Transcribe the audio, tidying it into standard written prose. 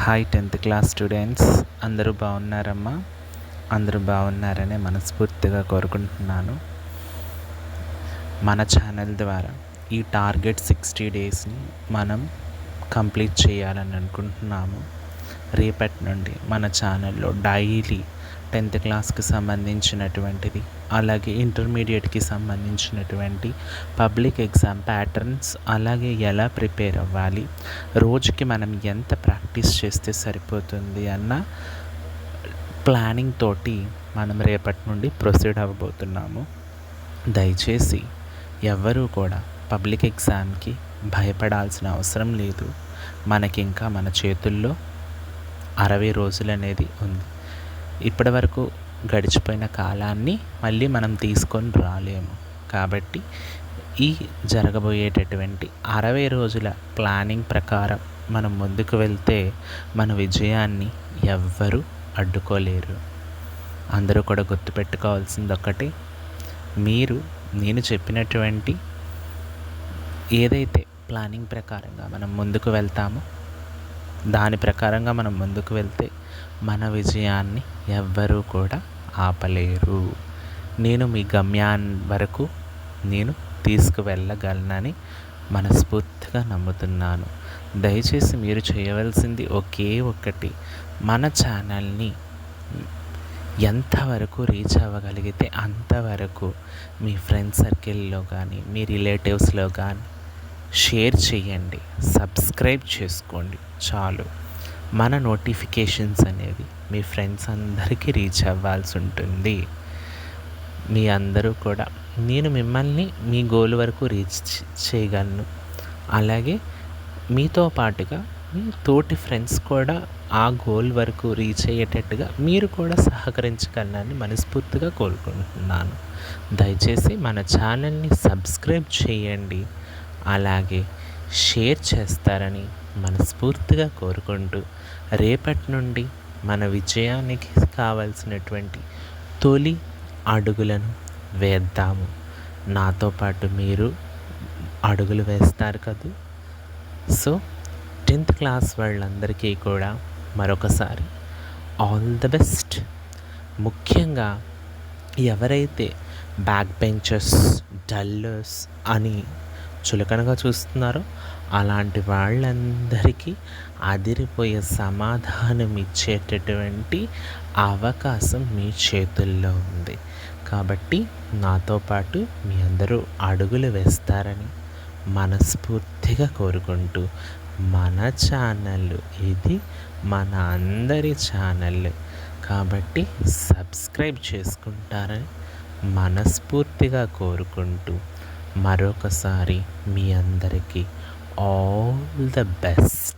Hi 10th class students, అందరూ బాగున్నారమ్మా? అందరూ బాగున్నారనే మనస్ఫూర్తిగా కోరుకుంటున్నాను. మన ఛానల్ ద్వారా ఈ టార్గెట్ 60 డేస్ని మనం కంప్లీట్ చేయాలని అనుకుంటున్నాము. రేపటి నుండి మన ఛానల్లో డైలీ 10th క్లాస్కి సంబంధించినటువంటిది, అలాగే ఇంటర్మీడియట్కి సంబంధించినటువంటి పబ్లిక్ ఎగ్జామ్ ప్యాటర్న్స్, అలాగే ఎలా ప్రిపేర్ అవ్వాలి, రోజుకి మనం ఎంత ప్రాక్టీస్ చేస్తే సరిపోతుంది అన్న ప్లానింగ్ తోటి మనం రేపటి నుండి ప్రొసీడ్ అవ్వబోతున్నాము. దయచేసి ఎవ్వరూ కూడా పబ్లిక్ ఎగ్జామ్కి భయపడాల్సిన అవసరం లేదు. మనకి ఇంకా మన చేతుల్లో 60 రోజులు అనేది ఉంది. ఇప్పటి వరకు గడిచిపోయిన కాలాన్ని మళ్ళీ మనం తీసుకొని రాలేము. కాబట్టి ఈ జరగబోయేటటువంటి 60 రోజుల ప్లానింగ్ ప్రకారం మనం ముందుకు వెళ్తే మన విజయాన్ని ఎవ్వరూ అడ్డుకోలేరు. అందరూ కూడా గుర్తుపెట్టుకోవాల్సింది ఒకటి, నేను చెప్పినటువంటి ఏదైతే ప్లానింగ్ ప్రకారంగా మనం ముందుకు వెళ్తామో దాని ప్రకారంగా మనం ముందుకు వెళ్తే మన విజయాన్ని ఎవ్వరూ కూడా ఆపలేరు. నేను మీ గమ్యాన్ని వరకు తీసుకువెళ్ళగలనని మనస్ఫూర్తిగా నమ్ముతున్నాను. దయచేసి మీరు చేయవలసింది ఒకే ఒక్కటి, మన ఛానల్ని ఎంతవరకు రీచ్ అవ్వగలిగితే అంతవరకు మీ ఫ్రెండ్ సర్కిల్లో కానీ మీ రిలేటివ్స్లో కానీ షేర్ చేయండి, సబ్స్క్రైబ్ చేసుకోండి. చాలు. మన నోటిఫికేషన్స్ అనేవి మీ ఫ్రెండ్స్ అందరికీ రీచ్ అవ్వాల్సి ఉంటుంది. మీ అందరూ కూడా నేను మిమ్మల్ని మీ గోల్ వరకు రీచ్ చేయగలను. అలాగే మీతో పాటుగా మీ తోటి ఫ్రెండ్స్ కూడా ఆ గోల్ వరకు రీచ్ అయ్యేటట్టుగా మీరు కూడా సహకరించగలనని మనస్ఫూర్తిగా కోరుకుంటున్నాను. దయచేసి మన ఛానల్ని సబ్స్క్రైబ్ చేయండి, అలాగే షేర్ చేస్తారని మనస్ఫూర్తిగా కోరుకుంటూ రేపటి నుండి మన విజయానికి కావలసినటువంటి తొలి అడుగులను వేద్దాము. నాతో పాటు మీరు అడుగులు వేస్తారు కదా. సో 10th క్లాస్ వాళ్ళందరికీ కూడా మరొకసారి ఆల్ ద బెస్ట్. ముఖ్యంగా ఎవరైతే బ్యాక్ బెంచర్స్, డల్లర్స్ అని చులకనగా చూస్తున్నారో అలాంటి వాళ్ళందరికీ అదిరిపోయే సమాధానం ఇచ్చేటటువంటి అవకాశం మీ చేతుల్లో ఉంది. కాబట్టి నాతో పాటు మీ అందరూ అడుగులు వేస్తారని మనస్ఫూర్తిగా కోరుకుంటూ, మన ఛానల్ ఇది, మన అందరి ఛానల్ కాబట్టి సబ్స్క్రైబ్ చేసుకుంటారని మనస్ఫూర్తిగా కోరుకుంటూ మరొకసారి మీ అందరికీ ఆల్ ద బెస్ట్.